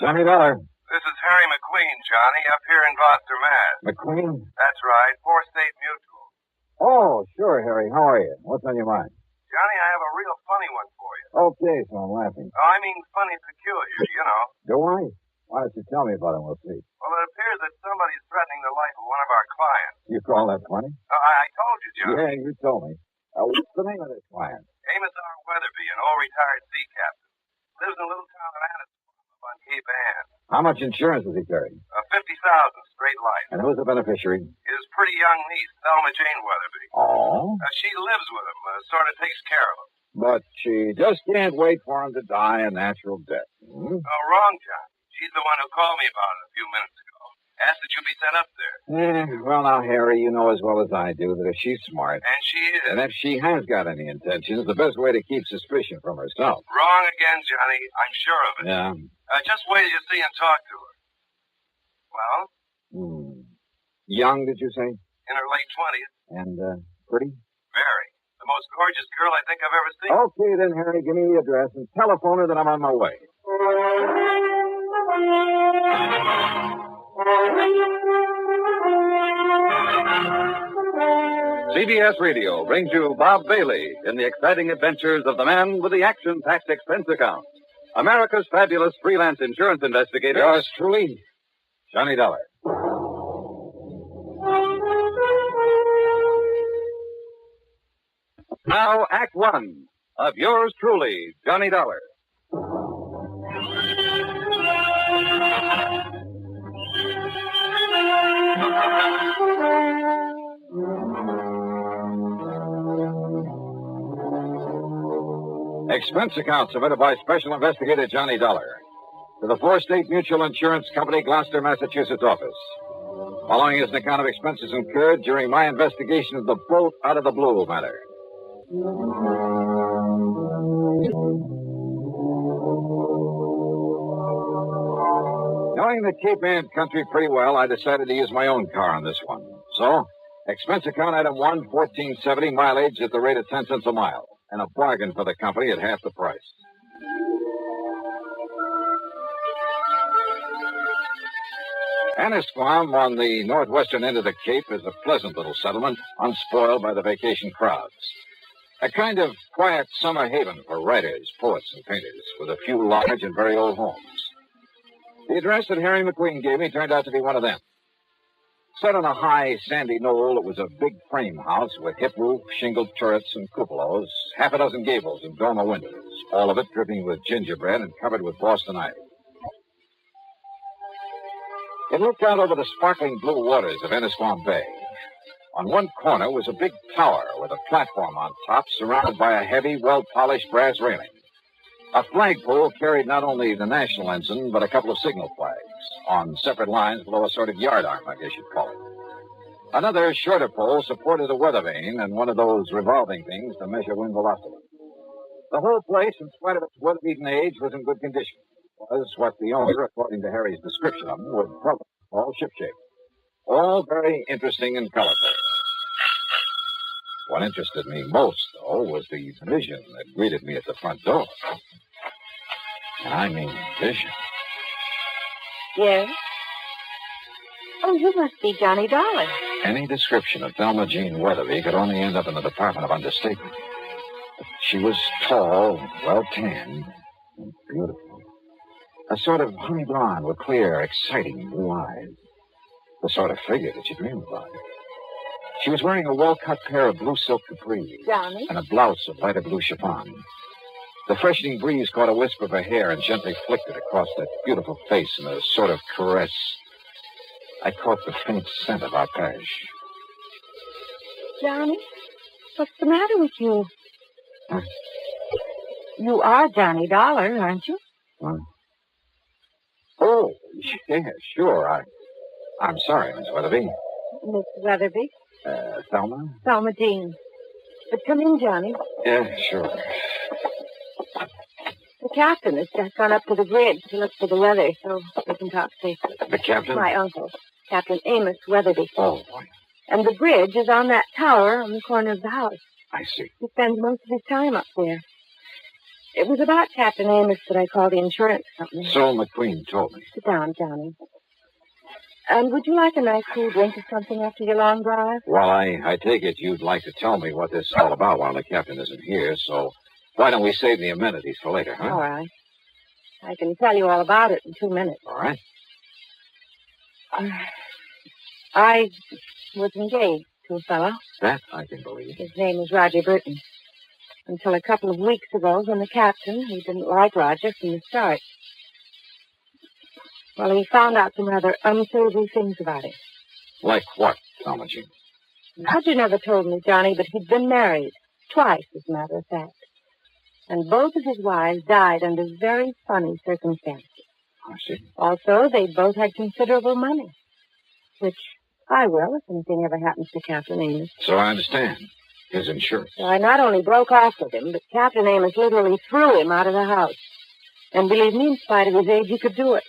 Johnny Dollar. This is Harry McQueen, Johnny, up here in Gloucester, Mass. McQueen? That's right, 4-State Mutual. Oh, sure, Harry. How are you? What's on your mind? Johnny, I have a real funny one for you. Okay, so I'm laughing. Oh, I mean funny peculiar, you know. Do I? Why don't you tell me about it? We'll see. Well, it appears that somebody's threatening the life of one of our clients. You call that funny? I told you, Johnny. Yeah, you told me. What's the name of this client? Amos R. Weatherby, an old retired sea captain. Lives in a little town of Anniston up on Cape Ann. How much insurance does he carry? $50,000 straight life. And who's the beneficiary? His pretty young niece, Thelma Jane Weatherby. Oh? She lives with him, sort of takes care of him. But she just can't wait for him to die a natural death. Hmm? Oh, wrong, John. She's the one who called me about it a few minutes ago. Asked that you be sent up there. Well, now, Harry, you know as well as I do that if she's smart... And she is. And if she has got any intentions, the best way to keep suspicion from herself. Wrong again, Johnny. I'm sure of it. Yeah. Just wait till you see and talk to her. Well? Young, did you say? In her late 20s. And, pretty? Very. The most gorgeous girl I think I've ever seen. Okay, then, Harry, give me the address and telephone her that I'm on my way. CBS Radio brings you Bob Bailey in the exciting adventures of the man with the action-packed expense account. America's fabulous freelance insurance investigator. Yours truly, Johnny Dollar. Now, Act One of yours truly, Johnny Dollar. Expense account submitted by Special Investigator Johnny Dollar to the 4-State Mutual Insurance Company, Gloucester, Massachusetts office. Following is an account of expenses incurred during my investigation of the boat out of the blue matter. Knowing the Cape Ann country pretty well, I decided to use my own car on this one. So, expense account item 1, $14.70, mileage at the rate of 10 cents a mile. And a bargain for the company at half the price. Annisquam, on the northwestern end of the Cape, is a pleasant little settlement, unspoiled by the vacation crowds. A kind of quiet summer haven for writers, poets, and painters, with a few large and very old homes. The address that Harry McQueen gave me turned out to be one of them. Set on a high, sandy knoll, it was a big frame house with hip roof, shingled turrets, and cupolas, half a dozen gables and dormer windows, all of it dripping with gingerbread and covered with Boston ivy. It looked out over the sparkling blue waters of Annisquam Bay. On one corner was a big tower with a platform on top surrounded by a heavy, well-polished brass railing. A flagpole carried not only the national ensign, but a couple of signal flags on separate lines below a sort of yardarm, I guess you'd call it. Another shorter pole supported a weather vane and one of those revolving things to measure wind velocity. The whole place, in spite of its weather-beaten age, was in good condition. It was what the owner, according to Harry's description of them, would probably call shipshape. All very interesting and colorful. What interested me most, though, was the vision that greeted me at the front door. And I mean vision. Yes? Oh, you must be Johnny Dollar. Any description of Thelma Jean Weatherby could only end up in the Department of Understatement. She was tall, well-tanned, and beautiful. A sort of honey blonde with clear, exciting blue eyes. The sort of figure that you dream about. She was wearing a well-cut pair of blue silk capris. Johnny? And a blouse of lighter blue chiffon. The freshening breeze caught a wisp of her hair and gently flicked it across that beautiful face in a sort of caress. I caught the faint scent of arpege. Johnny? What's the matter with you? Huh? You are Johnny Dollar, aren't you? What? Oh, yeah, sure. I'm sorry, Miss Weatherby. Miss Weatherby? Thelma? Thelma Jean. But come in, Johnny. Yeah, sure. The captain has just gone up to the bridge to look for the weather, so we can talk safely. The captain? My uncle, Captain Amos Weatherby. Oh, boy. And the bridge is on that tower on the corner of the house. I see. He spends most of his time up there. It was about Captain Amos that I called the insurance company. So McQueen told me. Sit down, Johnny. And would you like a nice cool drink or something after your long drive? Well, I take it you'd like to tell me what this is all about while the captain isn't here, so why don't we save the amenities for later, huh? All right. I can tell you all about it in 2 minutes. All right. I was engaged to a fellow. That I can believe. His name is Roger Burton. Until a couple of weeks ago when the captain, who didn't like Roger from the start, well, he found out some rather unsavory things about him. Like what, Thomas Jean? Roger never told me, Johnny, but he'd been married. Twice, as a matter of fact. And both of his wives died under very funny circumstances. I see. Also, they both had considerable money, which I will if anything ever happens to Captain Amos. So I understand. His insurance. So I not only broke off with him, but Captain Amos literally threw him out of the house. And believe me, in spite of his age, he could do it.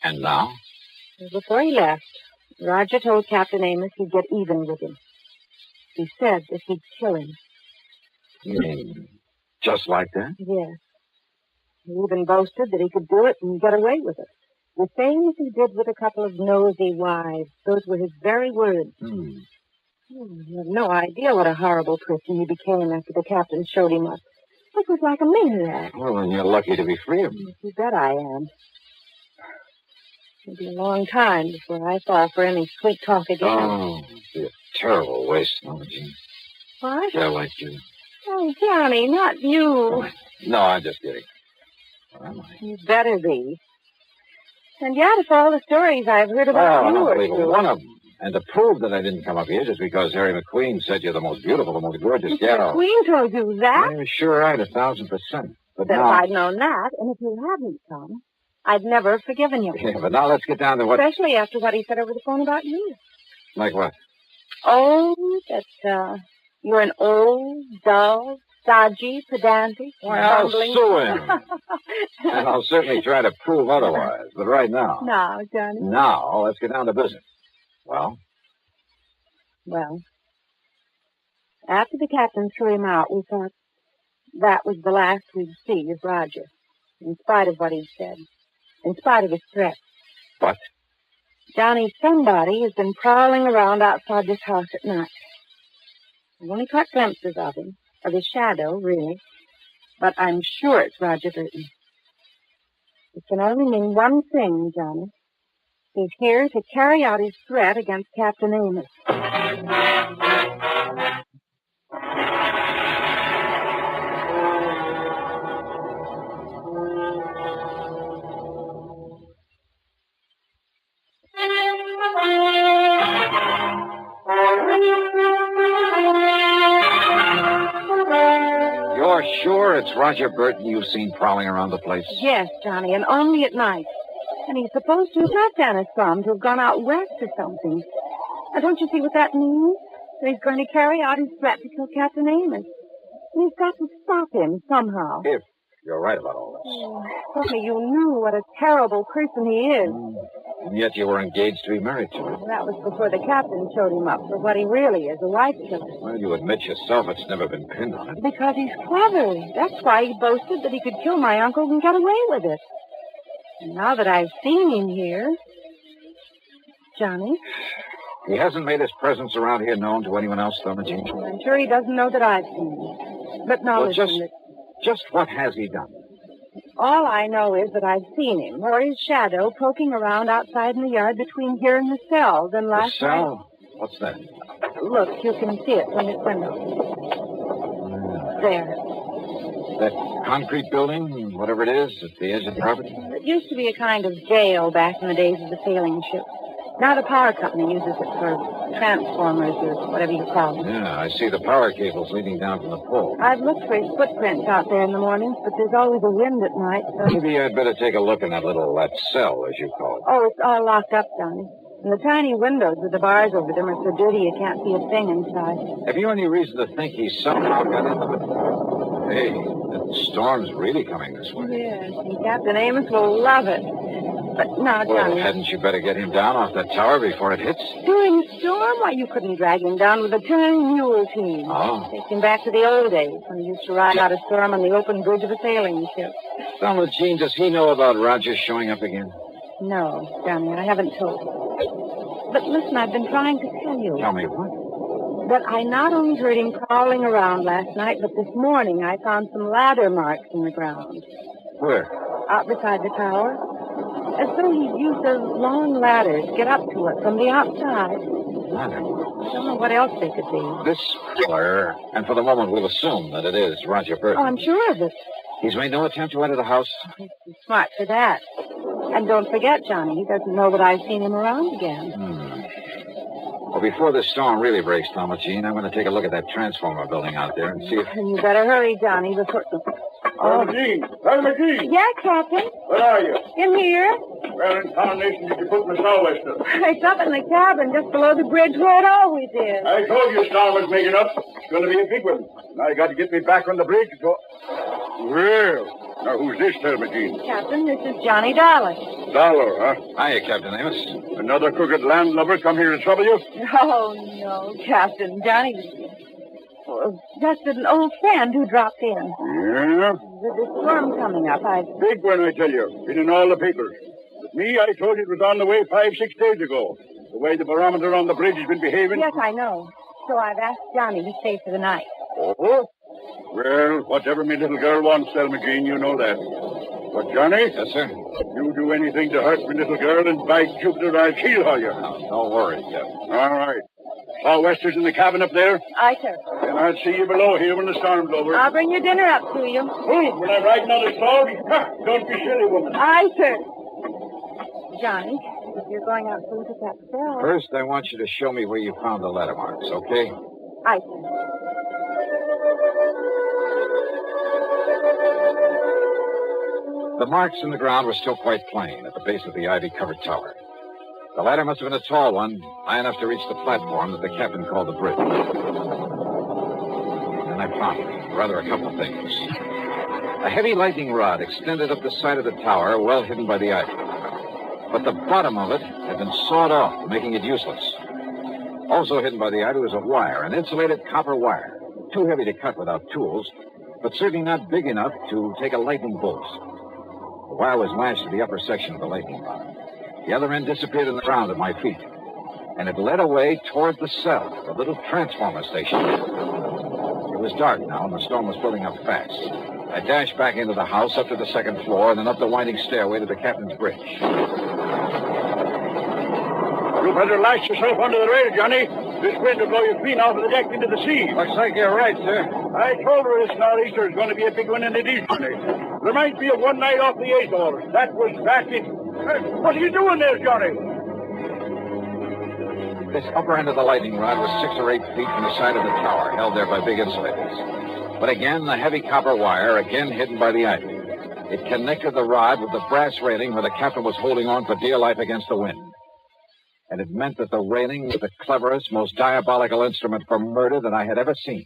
And now? Before he left, Roger told Captain Amos he'd get even with him. He said that he'd kill him. You mean just like that? Yes. He even boasted that he could do it and get away with it. The same as he did with a couple of nosy wives. Those were his very words. You have no idea what a horrible person he became after the captain showed him up. It was like a maniac. Well, then you're lucky to be free of him. You bet I am. It'll be a long time before I fall for any sweet talk again. Oh, it'd be a terrible waste, Mama Jean. What? Yeah, like you. Oh, Johnny, not you. No, I'm just kidding. Where am I? You better be. And yet, if all the stories I've heard about I you don't are believe true. one of them. And to prove that I didn't come up here just because Harry McQueen said you're the most beautiful, the most gorgeous gal. McQueen told you that? You're sure right, 1,000%. But That now... if I'd known that, and if you hadn't come, I'd never have forgiven you. Yeah, but now let's get down to what... Especially after what he said over the phone about you. Like what? Oh, that, you're an old, dull, stodgy, pedantic, Why, I'll bumbling... sue him. And I'll certainly try to prove otherwise. But right now... Now, Johnny. Now, let's get down to business. Well? Well, after the captain threw him out, we thought that was the last we'd see of Roger, in spite of what he'd said, in spite of his threats. But? Johnny, somebody has been prowling around outside this house at night. I've only caught glimpses of him, of his shadow, really, but I'm sure it's Roger Burton. It can only mean one thing, Johnny. He's here to carry out his threat against Captain Amos. You're sure it's Roger Burton you've seen prowling around the place? Yes, Johnny, and only at night. And he's supposed to have left Anna's farm to have gone out west or something. Now, don't you see what that means? That he's going to carry out his threat to kill Captain Amos. And he's got to stop him somehow. If you're right about all this. Oh, if only you knew what a terrible person he is. And yet you were engaged to be married to him. That was before the captain showed him up for what he really is, a wife killer. Well, you admit yourself it's never been pinned on it. Because he's clever. That's why he boasted that he could kill my uncle and get away with it. And now that I've seen him here... Johnny? He hasn't made his presence around here known to anyone else, though, Jean? I'm sure he doesn't know that I've seen him. But now Well, listen, just what has he done? all I know is that I've seen him, or his shadow, poking around outside in the yard between here and the cell. Then The last cell? What's that? night... Look, you can see it from this window. There. That concrete building, whatever it is, at the edge of the property? It used to be a kind of jail back in the days of the sailing ship. Now the power company uses it for transformers or whatever you call them. Yeah, I see the power cables leading down from the pole. I've looked for his footprints out there in the mornings, but there's always a wind at night, so... Maybe I'd better take a look in that cell, as you call it. Oh, it's all locked up, Johnny. And the tiny windows with the bars over them are so dirty you can't see a thing inside. Have you any reason to think he somehow got into it? Hey, The storm's really coming this way. Yes, and Captain Amos will love it. But now, Well, Johnny, hadn't you better get him down off that tower before it hits? during the storm, why, you couldn't drag him down with a turning mule team. Oh. Take him back to the old days when he used to ride out a storm on the open bridge of a sailing ship. Thelma Jean, does he know about Roger showing up again? No, Johnny, I haven't told him. But listen, I've been trying to tell you. Tell me what? That I not only heard him crawling around last night, but this morning I found some ladder marks in the ground. Where? Out beside the tower. As though he'd used those long ladders to get up to it from the outside. Ladder. I don't know what else they could be. This killer, and for the moment we'll assume that it is Roger Burton. Oh, I'm sure of it. He's made no attempt to enter the house? He's too smart for that. And don't forget, Johnny, he doesn't know that I've seen him around again. Well, before this storm really breaks, Thelma Jean, I'm going to take a look at that transformer building out there and see if... And you better hurry, Johnny, before... Thelma Jean! Thelma Jean! Yeah, Captain? Where are you? In here? Where in tarnation did you put my sou'wester? It's up in the cabin just below the bridge where it always is. I told you storm was making up. It's going to be a big one. Now you got to get me back on the bridge. Well, now who's this, Thelma Jean? Captain, this is Johnny Dallas. Dollar, huh? Hiya, Captain Amos. Another crooked landlubber come here to trouble you? Oh, no, Captain. Johnny's just an old friend who dropped in. Yeah? With the storm coming up, Big one, I tell you. Been in all the papers. But me, I told you it was on the way 5-6 days ago. The way the barometer on the bridge has been behaving. Yes, I know. So I've asked Johnny to stay for the night. Oh? Well, whatever me little girl wants, Thelma Jean, you know that. But, Johnny? Yes, sir? You do anything to hurt me little girl, and by Jupiter, I'll kill her you. No worries, Captain. All right. Sou'westers in the cabin up there? Aye, sir. Then I'll see you below here when the storm's over. I'll bring your dinner up to you. When I'm riding on the storm, don't be silly, woman. Aye, sir. Johnny, if you're going out to look at that cell... First, I want you to show me where you found the ladder marks, okay? Aye, sir. The marks in the ground were still quite plain at the base of the ivy-covered tower. The ladder must have been a tall one, high enough to reach the platform that the captain called the bridge. And I found, rather, a couple of things. A heavy lightning rod extended up the side of the tower, well hidden by the ivy. But the bottom of it had been sawed off, making it useless. Also hidden by the ivy was a wire, an insulated copper wire. Too heavy to cut without tools, but certainly not big enough to take a lightning bolt. The wire was lashed to the upper section of the lightning rod. The other end disappeared in the ground at my feet, and it led away toward the cell, the little transformer station. It was dark now, and the storm was building up fast. I dashed back into the house, up to the second floor, and then up the winding stairway to the captain's bridge. You better lash yourself under the rail, Johnny. This wind will blow you clean off of the deck into the sea. Looks like you're right, sir. I told her this nor'easter is going to be a big one, and it is, Johnny. Reminds me of one night off the Azores. That was it. What are you doing there, Johnny? This upper end of the lightning rod was 6 or 8 feet from the side of the tower, held there by big insulators. But again, the heavy copper wire, again hidden by the ivy. It connected the rod with the brass railing where the captain was holding on for dear life against the wind. And it meant that the railing was the cleverest, most diabolical instrument for murder that I had ever seen.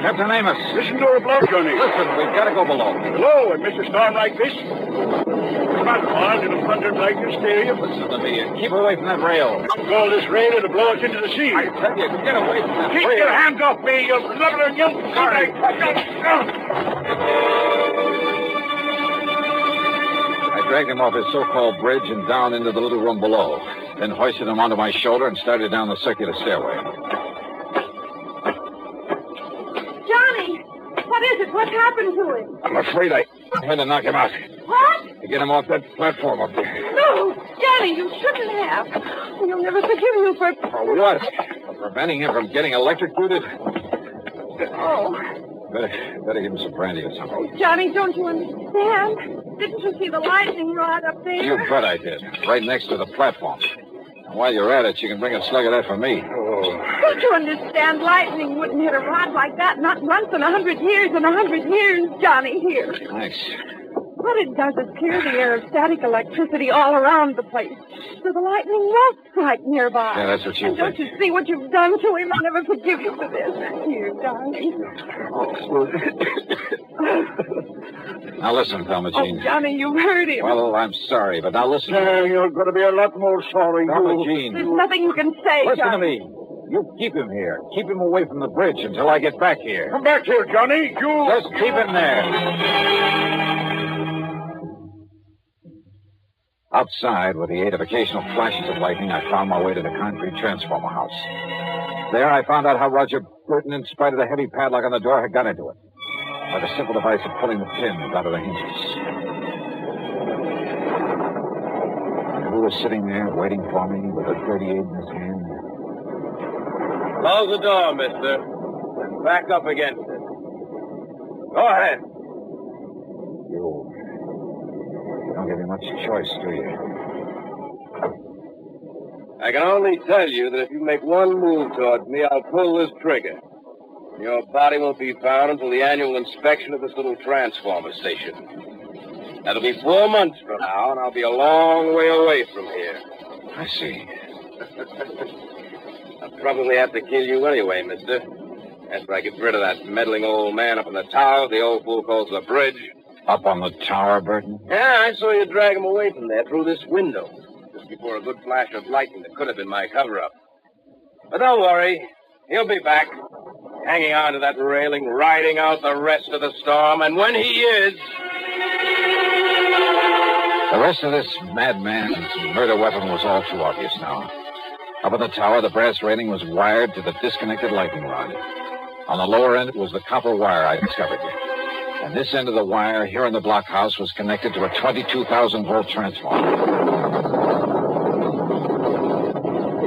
Captain Amos. Listen to her blow, Johnny. Listen, we've got to go below. Below, and Mr. Storm like this? Come on, it'll thunder and lightning scare you. Listen to me. Keep away from that rail. All this rain, it'll blow us into the sea. I tell you, get away from that Keep rail. your hands off me, you blubbering young... Sorry. I dragged him off his so-called bridge and down into the little room below, then hoisted him onto my shoulder and started down the circular stairway. Johnny! What is it? What happened to him? I'm afraid I had to knock him out. What? To get him off that platform up there. No! Johnny, you shouldn't have. You'll never forgive you for... For what? For preventing him from getting electrocuted? Oh. Better give him some brandy or something. Johnny, don't you understand? Didn't you see the lightning rod up there? You bet I did. Right next to the platform. And while you're at it, you can bring a slug of that for me. Don't you understand? Lightning wouldn't hit a rod like that, not once in 100 years. In 100 years, Johnny, here. Thanks. What it does is clear the air of static electricity all around the place, so the lightning won't strike nearby. Yeah, that's what you And don't think. you see what you've done to him? I'll never forgive you for this. Here, darling. Now listen, Thelma Oh, Jean. Johnny, you've hurt him. Well, I'm sorry, but now listen. You're going to be a lot more sorry. Thelma Jean. There's nothing you can say, Listen to Johnny. me. You keep him here. Keep him away from the bridge until I get back here. Come back here, Johnny. You... Just keep him there. Outside, with the aid of occasional flashes of lightning, I found my way to the concrete transformer house. There, I found out how Roger Burton, in spite of the heavy padlock on the door, had got into it. By the simple device of pulling the pins out of the hinges. And who was sitting there waiting for me with a .38 in his hand? Close the door, mister. And back up against it. Go ahead. You don't give me much choice, do you? I can only tell you that if you make one move towards me, I'll pull this trigger. Your body won't be found until the annual inspection of this little transformer station. That'll be 4 months from now, and I'll be a long way away from here. I see. I'll probably have to kill you anyway, mister. After I get rid of that meddling old man up in the tower the old fool calls the bridge. Up on the tower, Burton? Yeah, I saw you drag him away from there through this window. Just before a good flash of lightning that could have been my cover-up. But don't worry. He'll be back. Hanging on to that railing, riding out the rest of the storm. And when he is... The rest of this madman's murder weapon was all too obvious now. Up on the tower, the brass railing was wired to the disconnected lightning rod. On the lower end was the copper wire I discovered. And this end of the wire here in the blockhouse was connected to a 22,000-volt transformer.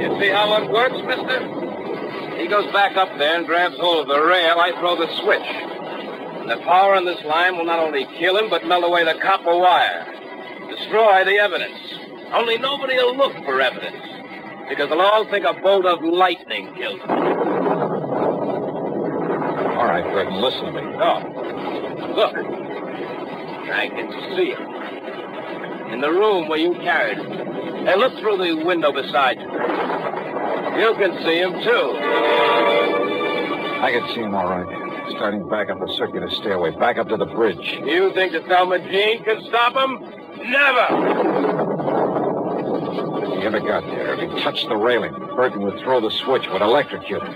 You see how it works, mister? He goes back up there and grabs hold of the rail. I throw the switch. And the power on this line will not only kill him, but melt away the copper wire. Destroy the evidence. Only nobody will look for evidence. Because they'll all think a bolt of lightning killed him. All right, Burton, listen to me. Oh, look. I can see him. In the room where you carried him. Hey, look through the window beside you. You can see him, too. I can see him all right. Starting back up the circular stairway, back up to the bridge. You think that Thelma Jean can stop him? Never! If he ever got there, if he touched the railing, Burton would throw the switch, would electrocute him.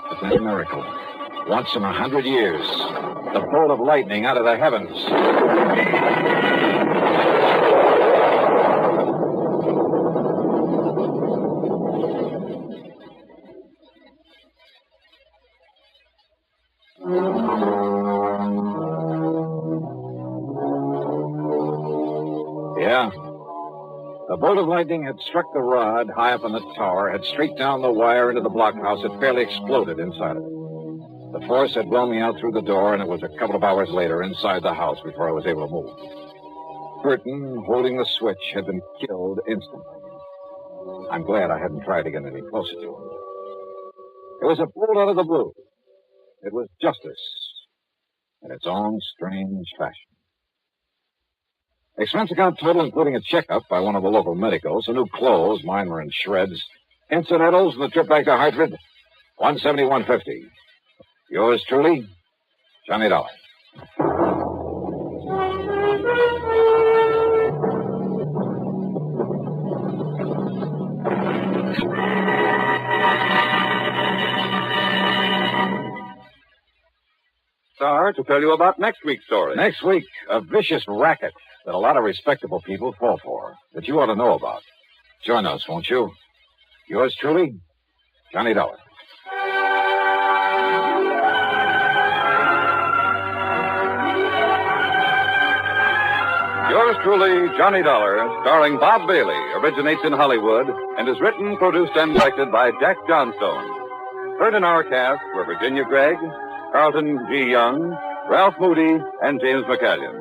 But then a miracle. Once in 100 years, the bolt of lightning out of the heavens. Yeah. The bolt of lightning had struck the rod high up on the tower, had streaked down the wire into the blockhouse. It fairly exploded inside of it. The force had blown me out through the door, and it was a couple of hours later inside the house before I was able to move. Burton, holding the switch, had been killed instantly. I'm glad I hadn't tried to get any closer to him. It was a bolt out of the blue. It was justice in its own strange fashion. Expense account total, including a checkup by one of the local medicos, some new clothes, mine were in shreds, incidentals, and the trip back to Hartford, $171.50. Yours truly, Johnny Dollar. Star, to tell you about next week's story. Next week, a vicious racket that a lot of respectable people fall for, that you ought to know about. Join us, won't you? Yours truly, Johnny Dollar. Yours truly, Johnny Dollar, starring Bob Bailey, originates in Hollywood and is written, produced, and directed by Jack Johnstone. Heard in our cast were Virginia Gregg, Carlton G. Young, Ralph Moody, and James McCallion.